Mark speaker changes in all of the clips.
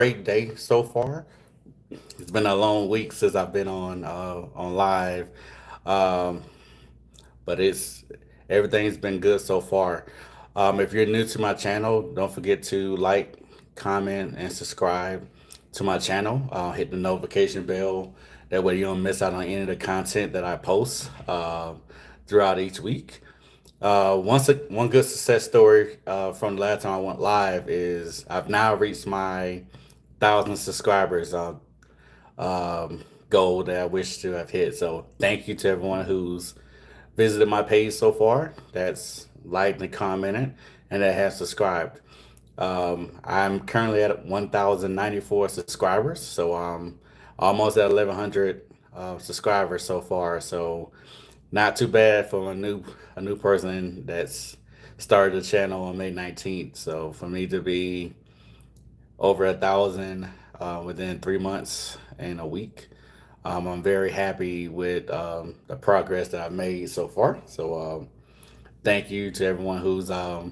Speaker 1: great day so far. It's been a long week since I've been on live, um, but it's everything's been good so far. If you're new to my channel, don't forget to like, comment, and subscribe to my channel. Hit the notification bell. That way you don't miss out on any of the content that I post throughout each week. One good success story from the last time I went live is I've now reached my 1,000 subscribers goal that I wish to have hit. So thank you to everyone who's visited my page so far, that's liked and commented, and that has subscribed. I'm currently at 1,094 subscribers, so almost at 1,100 subscribers so far. So not too bad for a new person that's started the channel on May 19th. So for me to be over 1,000 within 3 months and a week, I'm very happy with the progress that I've made so far. So thank you to everyone who's that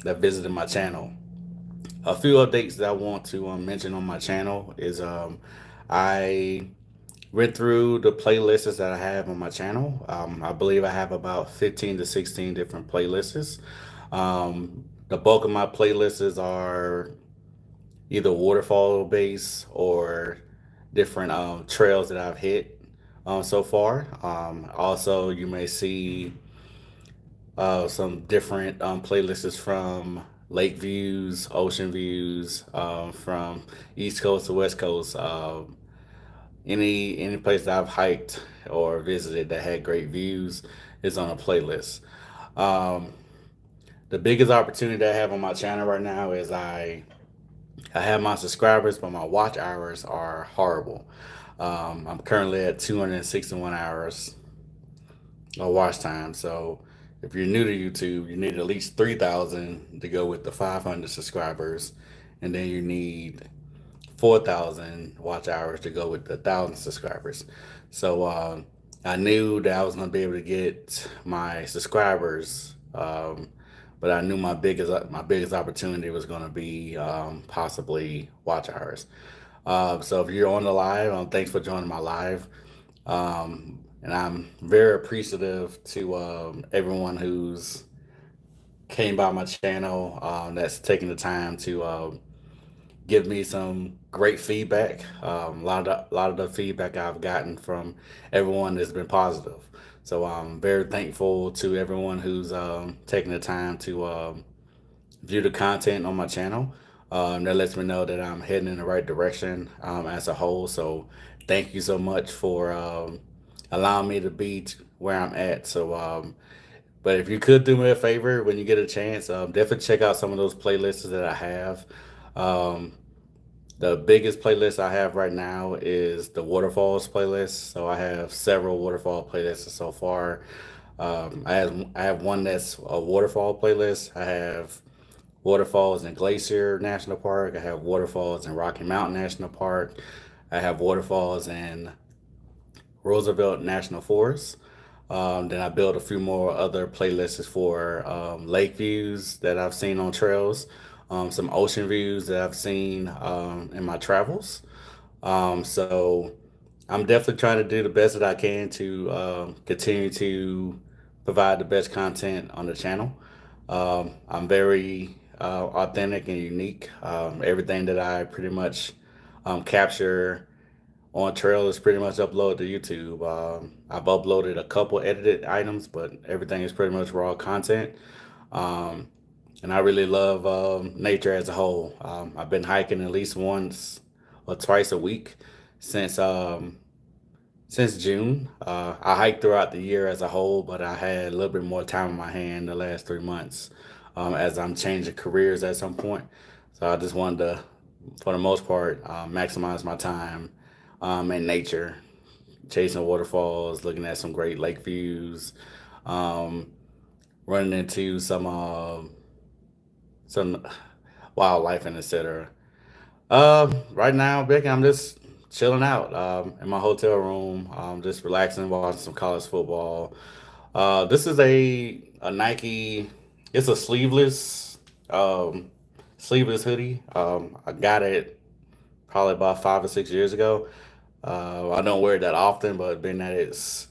Speaker 1: visited my channel. A few updates that I want to mention on my channel is I went through the playlists that I have on my channel. I believe I have about 15 to 16 different playlists. The bulk of my playlists are either waterfall based or different trails that I've hit so far. Also, you may see some different playlists from lake views, ocean views, from East Coast to West Coast. Any place that I've hiked or visited that had great views is on a playlist. Um, the biggest opportunity that I have on my channel right now is I have my subscribers, but my watch hours are horrible. I'm currently at 261 hours of watch time. So if you're new to YouTube, you need at least 3,000 to go with the 500 subscribers, and then you need 4,000 watch hours to go with the 1,000 subscribers. So I knew that I was going to be able to get my subscribers, but I knew my biggest opportunity was going to be possibly watch hours. So if you're on the live, thanks for joining my live. And I'm very appreciative to everyone who's came by my channel, that's taking the time to give me some great feedback. A lot of the feedback I've gotten from everyone has been positive. So I'm very thankful to everyone who's taking the time to view the content on my channel. That lets me know that I'm heading in the right direction as a whole. So thank you so much for allowing me to be where I'm at. So, but if you could do me a favor when you get a chance, definitely check out some of those playlists that I have. Um, the biggest playlist I have right now is the Waterfalls playlist. So I have several waterfall playlists so far. I have one that's a waterfall playlist. I have waterfalls in Glacier National Park. I have waterfalls in Rocky Mountain National Park. I have waterfalls in Roosevelt National Forest. Then I built a few more other playlists for lake views that I've seen on trails, some ocean views that I've seen in my travels. So I'm definitely trying to do the best that I can to continue to provide the best content on the channel. I'm very authentic and unique. Everything that I pretty much capture on trail is pretty much uploaded to YouTube. I've uploaded a couple edited items, but everything is pretty much raw content. Um, and I really love nature as a whole. I've been hiking at least once or twice a week since since June. I hiked throughout the year as a whole, but I had a little bit more time on my hand the last 3 months as I'm changing careers at some point. So I just wanted to, for the most part, maximize my time in nature, chasing waterfalls, looking at some great lake views, um, running into some wildlife and etc. Right now, Becky, I'm just chilling out in my hotel room, just relaxing, watching some college football. This is a Nike. It's a sleeveless um, sleeveless hoodie. I got it probably about 5 or 6 years ago. I don't wear it that often, but being that it's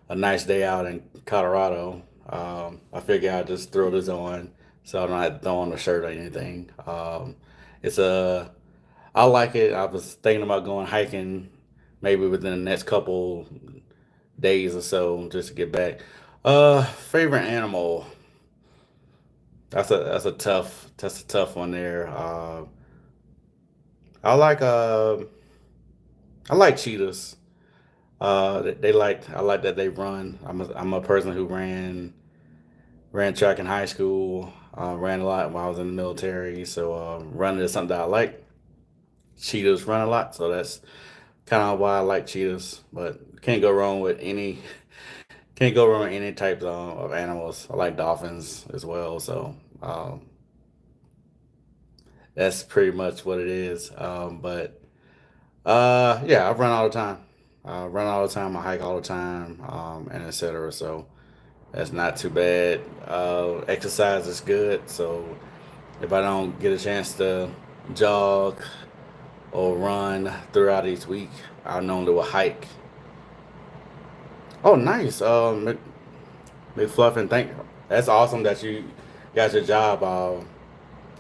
Speaker 1: a nice day out in Colorado, I figure I'll just throw this on so I don't have to throw on a shirt or anything. It's a I like it. I was thinking about going hiking maybe within the next couple days or so just to get back. Favorite animal. That's a tough one there. I like I like cheetahs. They like I like that they run. I'm a person who ran track in high school. Ran a lot while I was in the military. So running is something that I like. Cheetahs run a lot, so that's kind of why I like cheetahs. But can't go wrong with any can't go wrong with any types of animals. I like dolphins as well. So that's pretty much what it is. But yeah, I run all the time. I run all the time. I hike all the time, and etc. So that's not too bad. Exercise is good. So if I don't get a chance to jog or run throughout each week, I normally will hike. Oh, nice. McFluffin, thank. That's awesome that you got your job.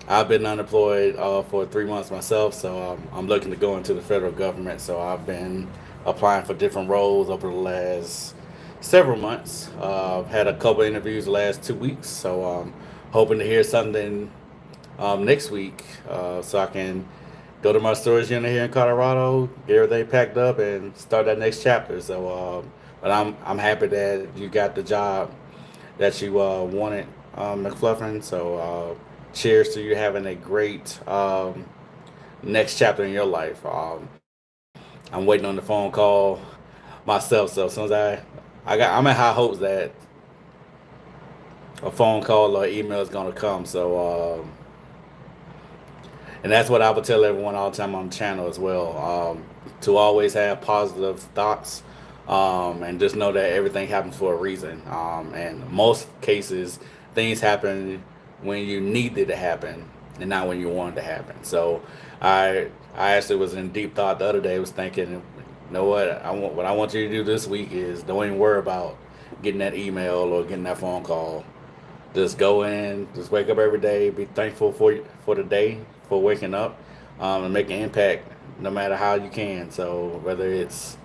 Speaker 1: I've been unemployed for 3 months myself, so I'm looking to go into the federal government. So I've been applying for different roles over the last several months. I've had a couple interviews the last 2 weeks, so hoping to hear something next week so I can go to my storage unit here in Colorado, get everything packed up, and start that next chapter. So, but I'm happy that you got the job that you wanted, McFluffin. So, cheers to you having a great next chapter in your life. I'm waiting on the phone call myself. So as soon as I'm in high hopes that a phone call or email is gonna come. So and that's what I would tell everyone all the time on the channel as well. To always have positive thoughts, and just know that everything happens for a reason. And most cases, things happen when you need it to happen, and not when you want it to happen. So, I actually was in deep thought the other day. Was thinking, you know what I want you to do this week is don't even worry about getting that email or getting that phone call. Just go in, just wake up every day, be thankful for the day, for waking up, and make an impact no matter how you can. So whether it's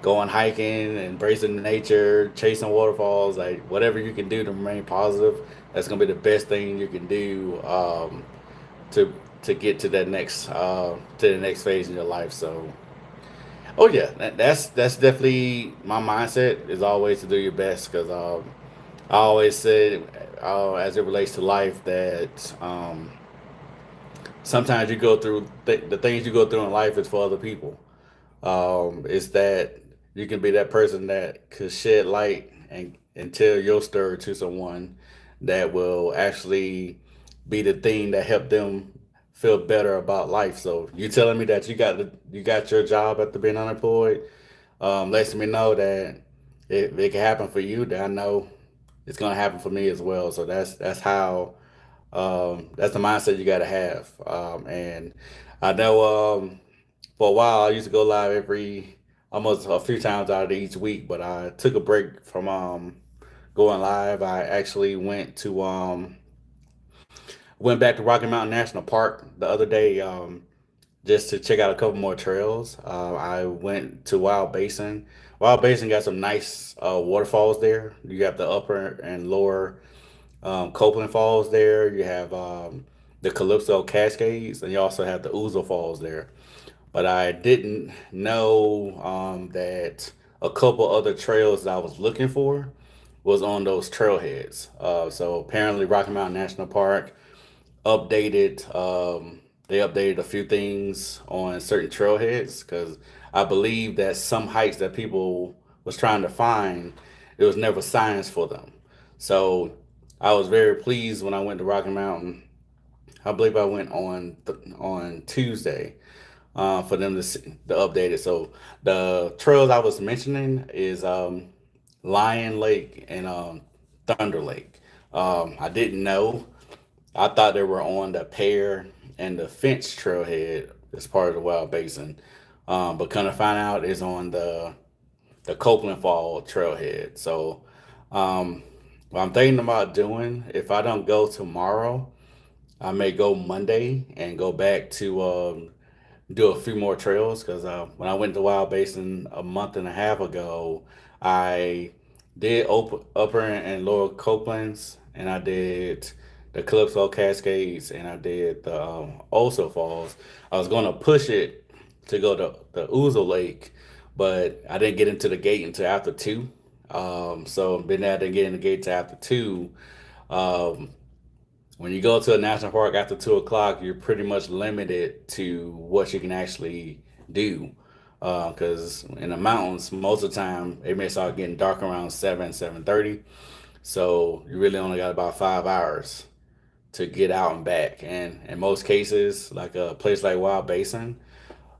Speaker 1: going hiking, embracing nature, chasing waterfalls, like whatever you can do to remain positive, that's gonna be the best thing you can do to get to the next phase in your life. So oh yeah, that's definitely my mindset is always to do your best because I always said, as it relates to life, that sometimes you go through the things you go through in life is for other people. Is that you can be that person that could shed light and tell your story to someone that will actually be the thing that helped them feel better about life. So you telling me that you got your job after being unemployed, lets me know that if it can happen for you, then I know it's gonna happen for me as well. So that's how that's the mindset you gotta have. And I know for a while I used to go live every almost a few times out of each week, but I took a break from going live. I actually went back to Rocky Mountain National Park the other day just to check out a couple more trails. I went to Wild Basin. Wild Basin got some nice waterfalls there. You got the upper and lower Copeland Falls there. You have the Calypso Cascades, and you also have the Ouzel Falls there. But I didn't know that a couple other trails that I was looking for was on those trailheads. So apparently, Rocky Mountain National Park updated. They updated a few things on certain trailheads because I believe that some hikes that people was trying to find, it was never signs for them. So I was very pleased when I went to Rocky Mountain. I believe I went on Tuesday for them to update it. So the trails I was mentioning is Lion Lake and Thunder Lake. I didn't know. I thought they were on the Pear and the Finch trailhead as part of the Wild Basin, but kind of find out is on the Copeland Fall trailhead. So, um, what I'm thinking about doing, if I don't go tomorrow, I may go Monday and go back to do a few more trails because when I went to Wild Basin a month and a half ago, I did upper and lower Copelands, and I did the Calypso Cascades, and I did the Oso Falls. I was going to push it to go to the Ouzel Lake, but I didn't get into the gate until after two. So been able to get in the gate to after two. Um, when you go to a national park after 2 o'clock, you're pretty much limited to what you can actually do. Because in the mountains, most of the time it may start getting dark around 7:30. So you really only got about 5 hours to get out and back. And in most cases, like a place like Wild Basin,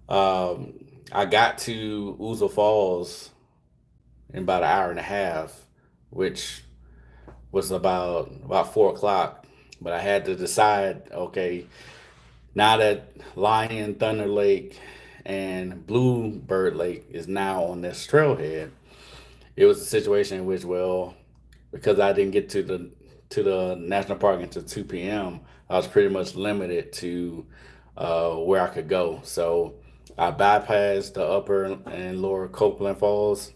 Speaker 1: um, I got to Ouzel Falls in about an hour and a half, which was about 4 o'clock. But I had to decide, okay, now that Lion, Thunder Lake, and Bluebird Lake is now on this trailhead, it was a situation in which, well, because I didn't get to the national park until 2 p.m., I was pretty much limited to where I could go. So I bypassed the upper and lower Copeland Falls.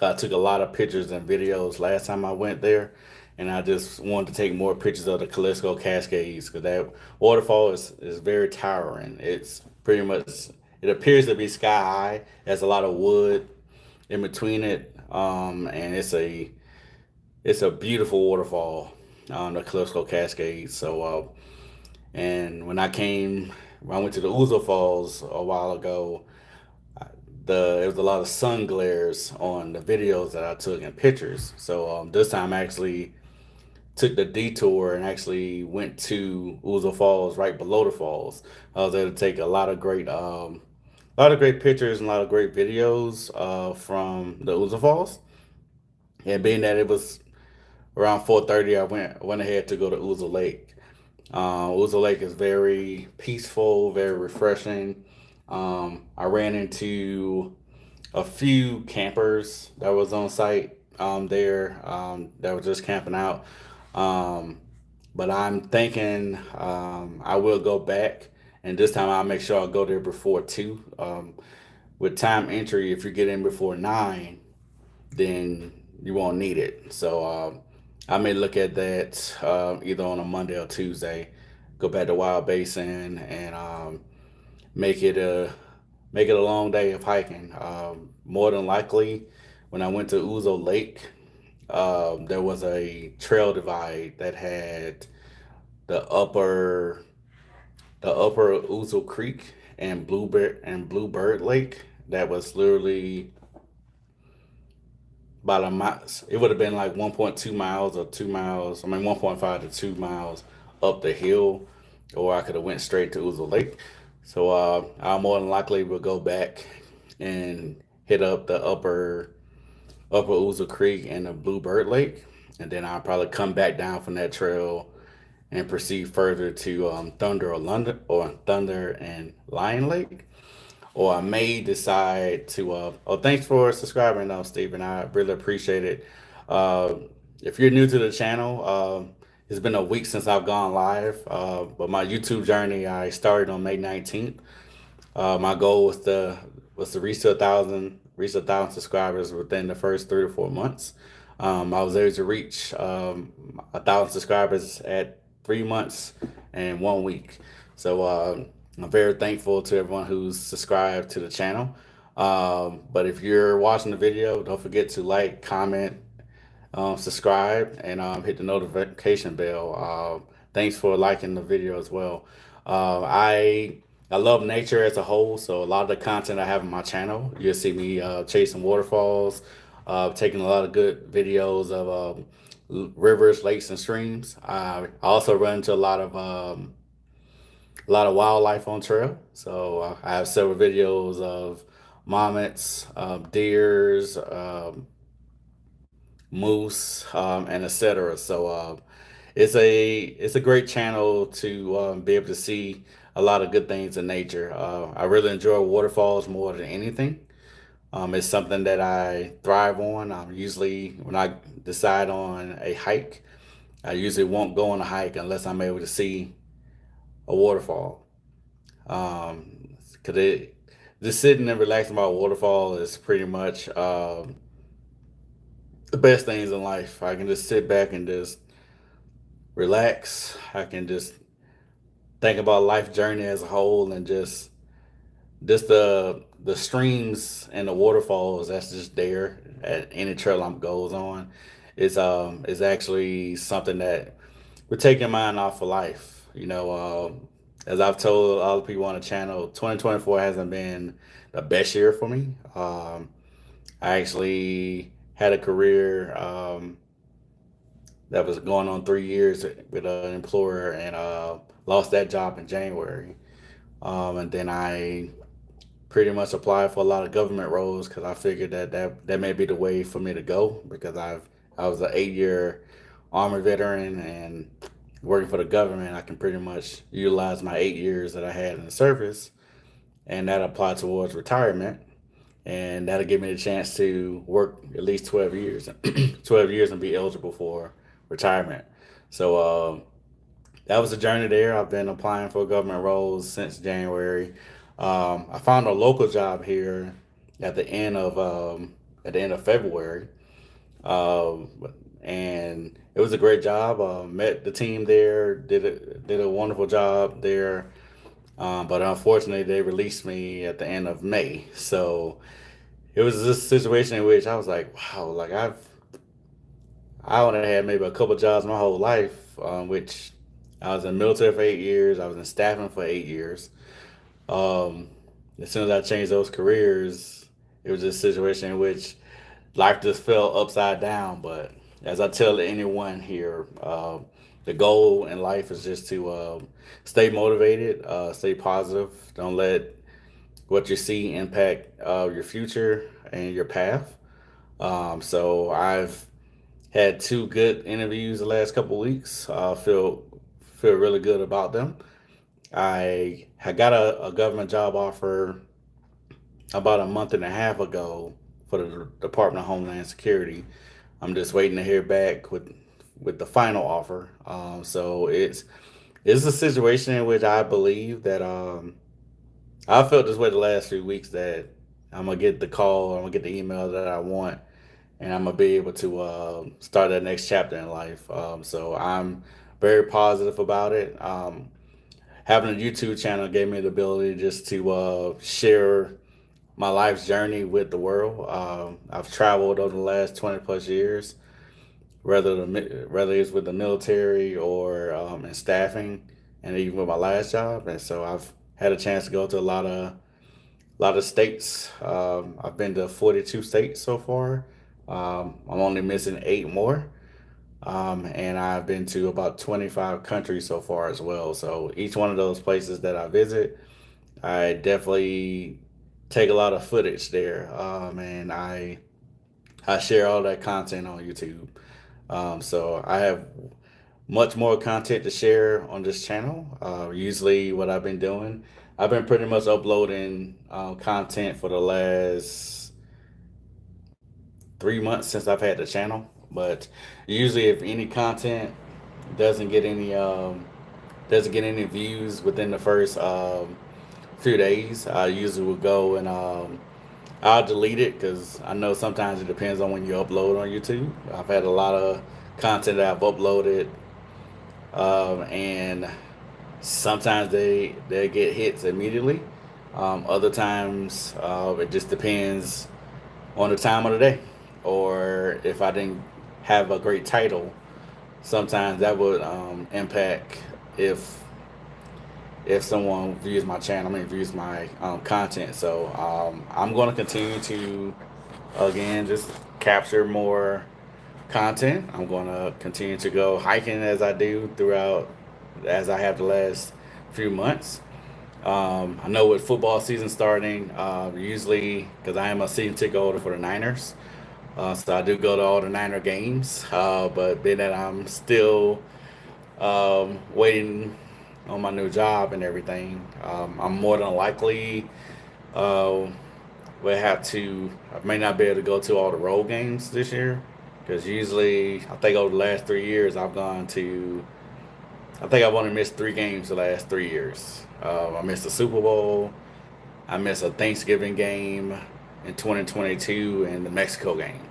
Speaker 1: I took a lot of pictures and videos last time I went there, and I just wanted to take more pictures of the Calypso Cascades because that waterfall is very towering. It's pretty much, it appears to be sky high. There's a lot of wood in between it, and it's a beautiful waterfall, the Calypso Cascades. So, and when I went to the Ouzel Falls a while ago, there was a lot of sun glares on the videos that I took and pictures. So this time I actually took the detour and actually went to Ouzel Falls right below the falls. I was able to take a lot of great pictures and a lot of great videos from the Ouzel Falls. And being that it was around 4:30, I went ahead to go to Ouzel Lake. Ouzel Lake is very peaceful, very refreshing. I ran into a few campers that was on site there that were just camping out. Um, but I'm thinking I will go back, and this time I'll make sure I go there before two. With time entry, if you get in before 9, then you won't need it. So I may look at that either on a Monday or Tuesday. Go back to Wild Basin and make it a make it a long day of hiking. More than likely, when I went to Ouzel Lake, there was a trail divide that had the upper the upper Ouzel Creek and Bluebird Lake. That was literally about a mile. It would have been like 1.2 miles or 2 miles. I mean, 1.5 to 2 miles up the hill, or I could have went straight to Ouzel Lake. So I more than likely will go back and hit up the upper Ouzel Creek and the Bluebird Lake, and then I'll probably come back down from that trail and proceed further to Thunder and Lion Lake. Or I may decide to. Oh, thanks for subscribing, though, Stephen. I really appreciate it. Uh, if you're new to the channel, it's been a week since I've gone live. But my YouTube journey I started on May 19th. My goal was to reach a thousand subscribers within the first 3 to 4 months. I was able to reach 1,000 subscribers at 3 months and 1 week. So I'm very thankful to everyone who's subscribed to the channel. But if you're watching the video, don't forget to like, comment, subscribe, and hit the notification bell. Thanks for liking the video as well. I love nature as a whole, so a lot of the content I have on my channel, you'll see me chasing waterfalls, taking a lot of good videos of rivers, lakes, and streams. I also run into a lot of wildlife on trail. So I have several videos of marmots, deers, moose, and etc. So it's a great channel to be able to see a lot of good things in nature. I really enjoy waterfalls more than anything. It's something that I thrive on. Usually, when I decide on a hike, I usually won't go on a hike unless I'm able to see a waterfall. Cause it just sitting and relaxing by a waterfall is pretty much the best things in life. I can just sit back and just relax. I can just think about life journey as a whole and just the streams and the waterfalls that's just there at any trail I'm goes on is actually something that we're taking mind off of life. As I've told all the people on the channel, 2024 hasn't been the best year for me. I actually had a career that was going on 3 years with an employer and lost that job in January. And then I pretty much applied for a lot of government roles because I figured that may be the way for me to go because I was an 8 year Army veteran and working for the government. I can pretty much utilize my 8 years that I had in the service and that applied towards retirement. And that'll give me the chance to work at least 12 years, 12 years and be eligible for retirement. So that was a journey there. I've been applying for government roles since January. I found a local job here at the end of February, um, and it was a great job. Met the team there, did a wonderful job there. But unfortunately, they released me at the end of May. So it was this situation in which I was like, wow, like I only had maybe a couple jobs my whole life, which I was in the military for 8 years. I was in staffing for 8 years. Um, as soon as I changed those careers, it was just a situation in which life just fell upside down. But as I tell anyone here, the goal in life is just to stay motivated, stay positive. Don't let what you see impact your future and your path. So I've had two good interviews the last couple of weeks. Feel really good about them. I had got a government job offer about a month and a half ago for the Department of Homeland Security. I'm just waiting to hear back with the final offer. So it's a situation in which I believe that I felt this way the last few weeks that I'm gonna get the call, I'm gonna get the email that I want, and I'm gonna be able to start that next chapter in life. So I'm very positive about it. Having a YouTube channel gave me the ability just to share my life's journey with the world. I've traveled over the last 20 plus years, whether it's with the military or in staffing, and even with my last job. And so I've had a chance to go to a lot of states. I've been to 42 states so far. I'm only missing eight more. And I've been to about 25 countries so far as well. So each one of those places that I visit, I definitely take a lot of footage there, and I share all that content on YouTube. So I have much more content to share on this channel. Usually, what I've been doing, I've been pretty much uploading content for the last 3 months since I've had the channel. But usually, if any content doesn't get any doesn't get any views within the first few days, I usually will go and I'll delete it because I know sometimes it depends on when you upload on YouTube. I've had a lot of content that I've uploaded, and sometimes they get hits immediately. Other times it just depends on the time of the day, or if I didn't have a great title. Sometimes that would impact if if someone views my channel, I mean views my content. So I'm going to continue to again just capture more content. I'm going to continue to go hiking as I do throughout as I have the last few months. I know with football season starting, usually because I am a season ticket holder for the Niners, so I do go to all the Niner games. But being that I'm still waiting on my new job and everything. I'm more than likely uh, will have to. I may not be able to go to all the road games this year because usually I think over the last 3 years I've gone to. I think I've only missed 3 games the last 3 years. I missed the Super Bowl. I missed a Thanksgiving game in 2022 and the Mexico game.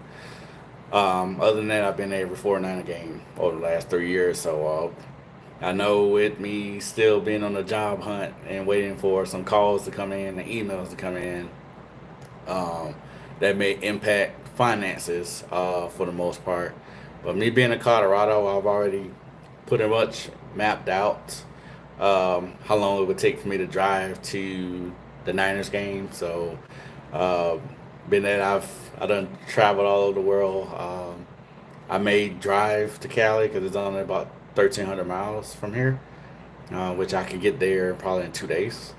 Speaker 1: Other than that, I've been every 49er game over the last 3 years. So I know with me still being on the job hunt and waiting for some calls to come in and emails to come in, um, that may impact finances for the most part. But me being in Colorado, I've already pretty much mapped out how long it would take for me to drive to the Niners game. So, uh, being that I done traveled all over the world, I may drive to Cali because it's only about 1,300 miles from here, which I could get there probably in 2 days.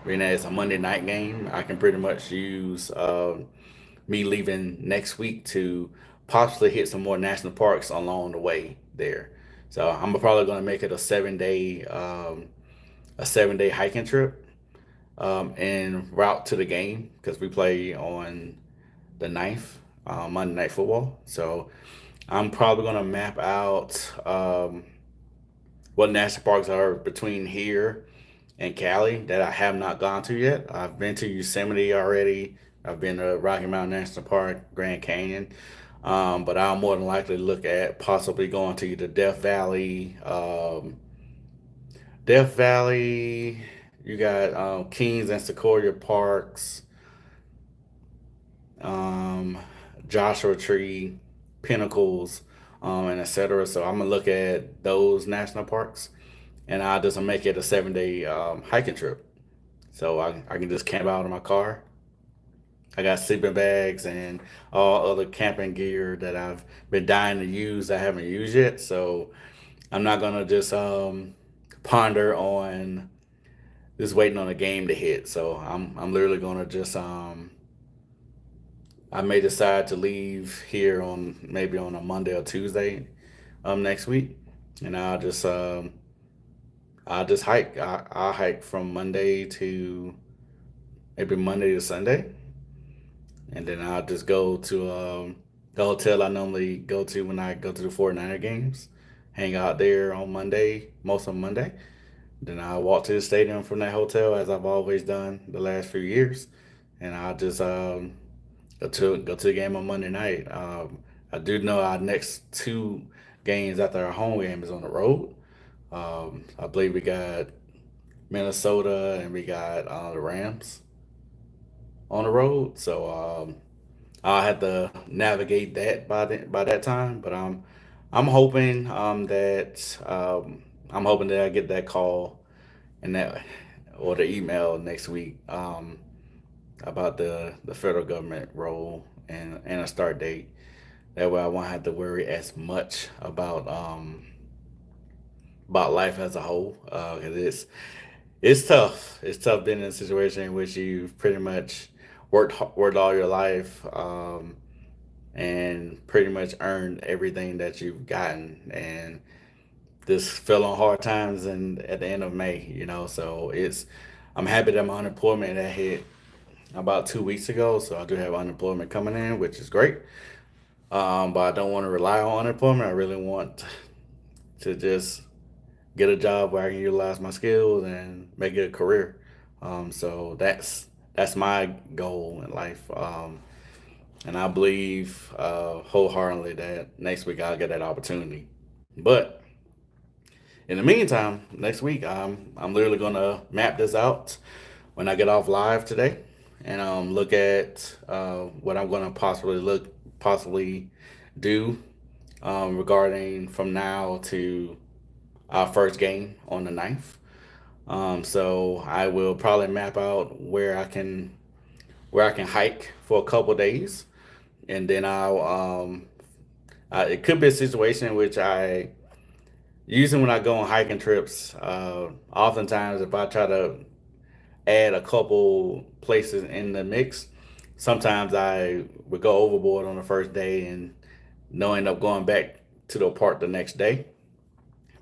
Speaker 1: Being that it's a Monday night game, I can pretty much use me leaving next week to possibly hit some more national parks along the way there. So I'm probably going to make it a 7 day hiking trip en route to the game because we play on the ninth, Monday Night Football. So I'm probably going to map out what national parks are between here and Cali that I have not gone to yet. I've been to Yosemite already. I've been to Rocky Mountain National Park, Grand Canyon. But I'll more than likely look at possibly going to either Death Valley. Death Valley, you got Kings and Sequoia Parks, um, Joshua Tree, Pinnacles, and etc. So I'm gonna look at those national parks, and I'll just make it a 7 day hiking trip. So I can just camp out in my car. I got sleeping bags and all other camping gear that I've been dying to use. I haven't used yet, so I'm not gonna just ponder on just waiting on a game to hit. So I'm literally gonna just I may decide to leave here on maybe on a Monday or Tuesday next week, and I'll just hike. I'll hike from Monday to maybe Monday to Sunday, and then I'll just go to the hotel I normally go to when I go to the 49er games. Hang out there on Monday, most of Monday. Then I'll walk to the stadium from that hotel as I've always done the last few years, and I'll just go to the game on Monday night. I do know our next 2 games after our home game is on the road. I believe we got Minnesota and we got the Rams on the road. So I'll have to navigate that by that time. But I'm hoping I'm hoping that I get that call and that or the email next week about the federal government role and a start date. That way I won't have to worry as much about life as a whole. Because it's tough. It's tough being in a situation in which you've pretty much worked all your life, and pretty much earned everything that you've gotten, and this fell on hard times and at the end of May. So it's I'm happy that my unemployment that hit about 2 weeks ago. So I do have unemployment coming in, which is great. But I don't want to rely on unemployment. I really want to just get a job where I can utilize my skills and make it a career. So that's my goal in life, and I believe wholeheartedly that next week I'll get that opportunity. But in the meantime, next week I'm literally gonna map this out when I get off live today, and look at what I'm gonna possibly do regarding from now to our first game on the ninth. So I will probably map out where I can hike for a couple days, and then it could be a situation in which I usually when I go on hiking trips, oftentimes if I try to add a couple places in the mix, sometimes I would go overboard on the first day and no end up going back to the park the next day.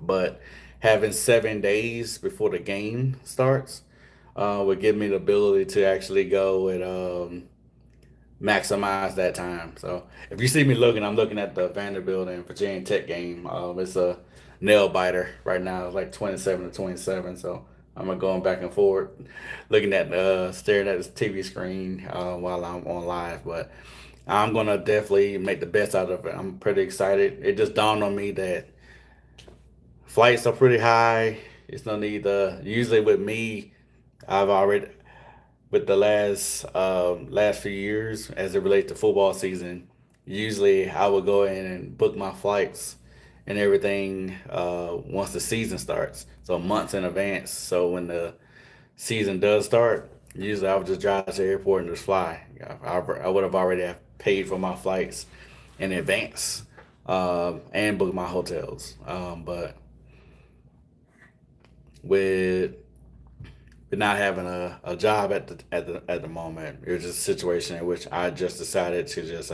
Speaker 1: but having 7 days before the game starts would give me the ability to actually go and maximize that time. So if you see me looking, I'm looking at the Vanderbilt and Virginia Tech game. It's a nail biter right now. It's like 27-27. So I'm going back and forth, looking at staring at this TV screen while I'm on live. But I'm gonna definitely make the best out of it. I'm pretty excited. It just dawned on me that flights are pretty high. It's no need to. Usually with me, I've already with the last few years as it relates to football season. Usually, I would go in and book my flights and everything once the season starts, so months in advance. So when the season does start, usually I would just drive to the airport and just fly. I would have already have paid for my flights in advance and booked my hotels. But with not having a job at the moment. It was just a situation in which I just decided to just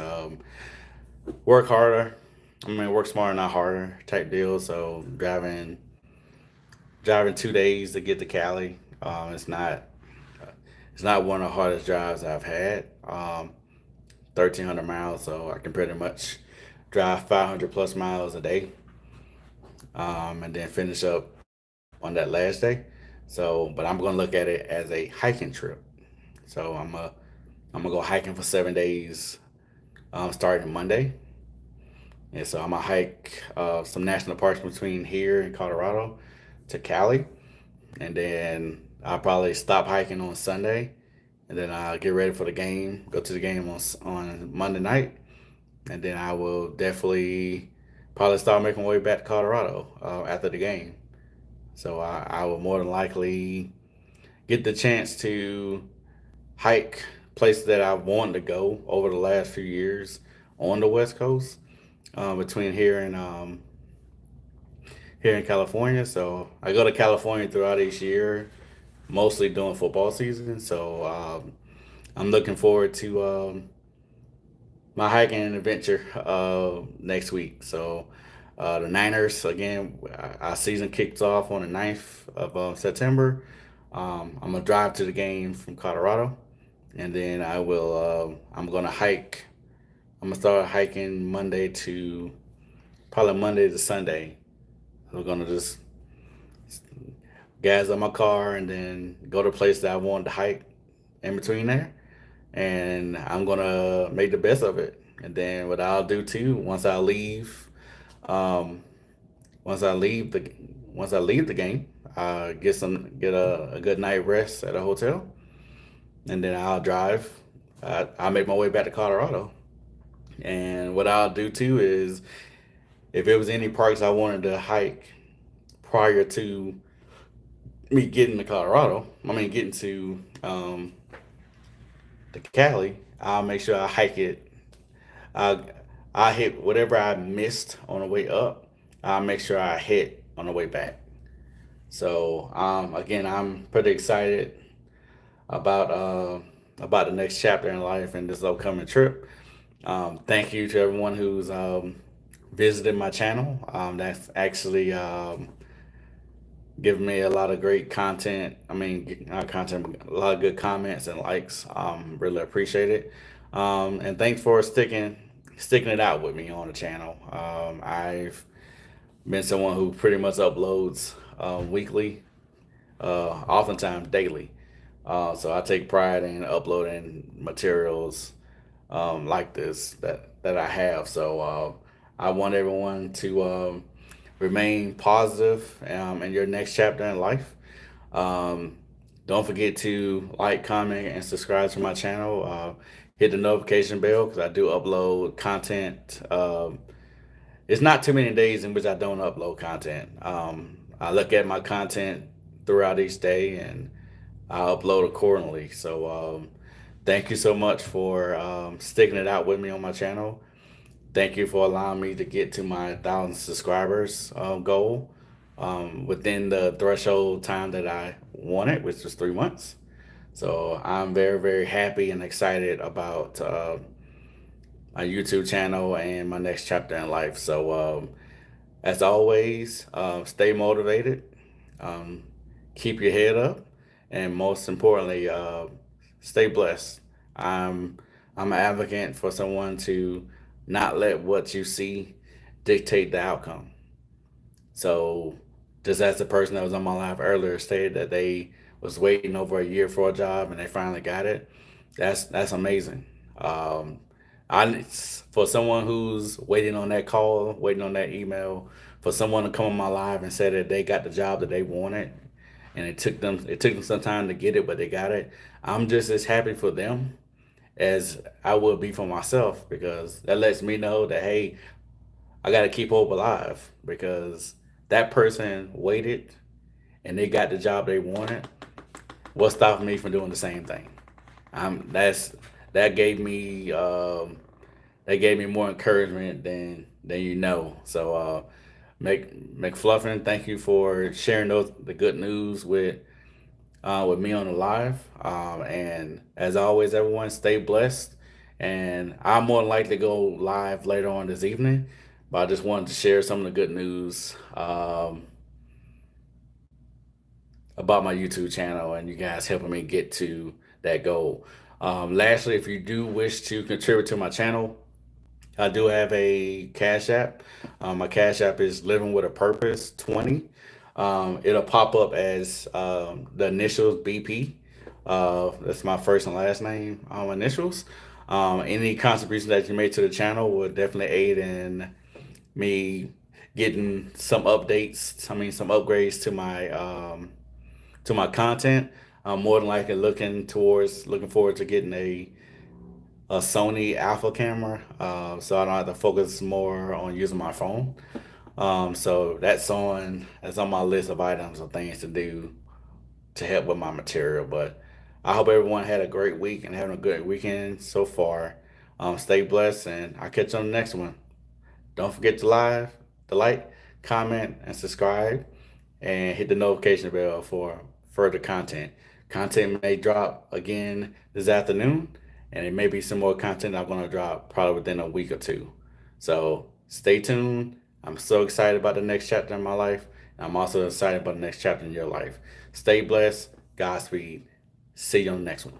Speaker 1: work harder. I mean, work smarter, not harder type deal. So driving 2 days to get to Cali, it's not one of the hardest drives I've had. 1,300 miles, so I can pretty much drive 500 plus miles a day, and then finish up on that last day. So, but I'm gonna look at it as a hiking trip. So I'm gonna go hiking for 7 days, starting Monday. And so I'm gonna hike some national parks between here and Colorado to Cali, and then I'll probably stop hiking on Sunday, and then I'll get ready for the game. Go to the game on Monday night, and then I will definitely probably start making my way back to Colorado after the game. So I will more than likely get the chance to hike places that I've wanted to go over the last few years on the West Coast, between here in California. So I go to California throughout each year, mostly during football season. So I'm looking forward to my hiking and adventure next week. So the Niners again, our season kicks off on the 9th of September. I'm gonna drive to the game from Colorado, and then I'm gonna hike. I'm gonna start hiking Monday to Sunday. We're gonna just gas up my car and then go to a place that I wanted to hike in between there, and I'm gonna make the best of it. And then what I'll do too, um, once I leave the once I leave the game, get a good night rest at a hotel, and then I'll drive. I'll make my way back to Colorado. And what I'll do too is, if it was any parks I wanted to hike prior to me getting to Colorado, I mean getting to Cali, I'll make sure I hike it. I I hit whatever I missed on the way up. I'll make sure I hit on the way back. So again, I'm pretty excited about about the next chapter in life and this upcoming trip. Thank you to everyone who's visited my channel. That's actually giving me a lot of great content. I mean, not content, but a lot of good comments and likes. Really appreciate it. And thanks for sticking it out with me on the channel. I've been someone who pretty much uploads weekly, oftentimes daily. So I take pride in uploading materials like this that I have. So I want everyone to remain positive in your next chapter in life. Um, don't forget to like, comment, and subscribe to my channel. Hit the notification bell because I do upload content. It's not too many days in which I don't upload content. I look at my content throughout each day and I upload accordingly. So thank you so much for sticking it out with me on my channel. Thank you for allowing me to get to my 1,000 subscribers goal within the threshold time that I wanted, which was 3 months. So I'm very, very happy and excited about my YouTube channel and my next chapter in life. So As always, stay motivated, um, keep your head up, and most importantly, stay blessed. I'm I'm an advocate for someone to not let what you see dictate the outcome. So, just as the person that was on my live earlier stated that they was waiting over a year for a job and they finally got it, that's amazing. Um, I for someone who's waiting on that call, waiting on that email, for someone to come on my live and say that they got the job that they wanted, and it took them some time to get it, but they got it. I'm just as happy for them as I would be for myself because that lets me know that hey, I got to keep hope alive because that person waited and they got the job they wanted. What's stopping me from doing the same thing? That's that gave me more encouragement than you know. So McFluffin, thank you for sharing the good news with me on the live. And as always, everyone stay blessed. And I'm more than likely to go live later on this evening, but I just wanted to share some of the good news about my YouTube channel and you guys helping me get to that goal. Lastly, if you do wish to contribute to my channel, I do have a Cash App. My Cash App is Living with a Purpose 20. It'll pop up as the initials BP. That's my first and last name initials. Any contribution that you made to the channel would definitely aid in me getting some updates. I mean, some upgrades to my content. I'm more than likely looking forward to getting a Sony Alpha camera, so I don't have to focus more on using my phone. So that's on my list of items of things to do to help with my material. But I hope everyone had a great week and having a good weekend so far. Stay blessed, and I'll catch you on the next one. Don't forget to like, comment, and subscribe, and hit the notification bell for further content. Content may drop again this afternoon, and it may be some more content I'm going to drop probably within a week or two. So stay tuned. I'm so excited about the next chapter in my life. And I'm also excited about the next chapter in your life. Stay blessed. Godspeed. See you on the next one.